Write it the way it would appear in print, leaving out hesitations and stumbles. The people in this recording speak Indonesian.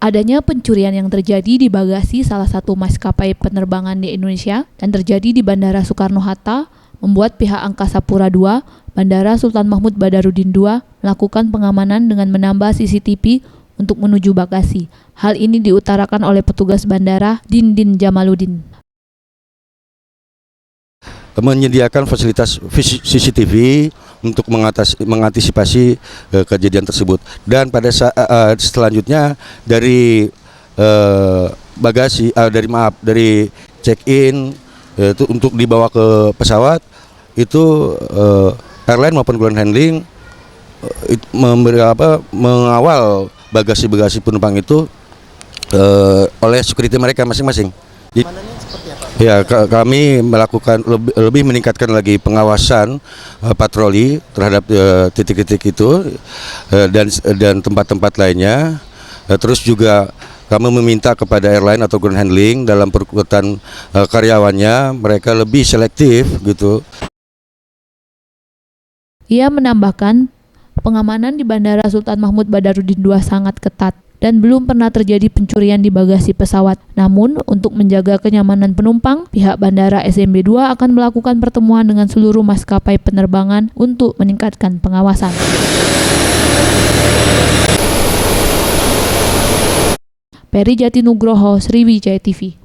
Adanya pencurian yang terjadi di bagasi salah satu maskapai penerbangan di Indonesia dan terjadi di Bandara Soekarno-Hatta membuat pihak Angkasa Pura II, Bandara Sultan Mahmud Badarudin II melakukan pengamanan dengan menambah CCTV untuk menuju bagasi. Hal ini diutarakan oleh petugas bandara Dindin Jamaluddin. Menyediakan fasilitas CCTV untuk mengantisipasi kejadian tersebut. Dan pada saat selanjutnya dari dari check-in itu untuk dibawa ke pesawat itu airline maupun ground handling mengawal bagasi penumpang itu oleh security mereka masing-masing. Ya, kami melakukan lebih meningkatkan lagi pengawasan patroli terhadap titik-titik itu dan tempat-tempat lainnya. Terus juga kami meminta kepada airline atau ground handling dalam perekrutan karyawannya mereka lebih selektif gitu. Ia menambahkan, pengamanan di Bandara Sultan Mahmud Badarudin II sangat ketat dan belum pernah terjadi pencurian di bagasi pesawat. Namun, untuk menjaga kenyamanan penumpang, pihak Bandara SMB II akan melakukan pertemuan dengan seluruh maskapai penerbangan untuk meningkatkan pengawasan. Peri Jatinugroho, Sriwijaya TV.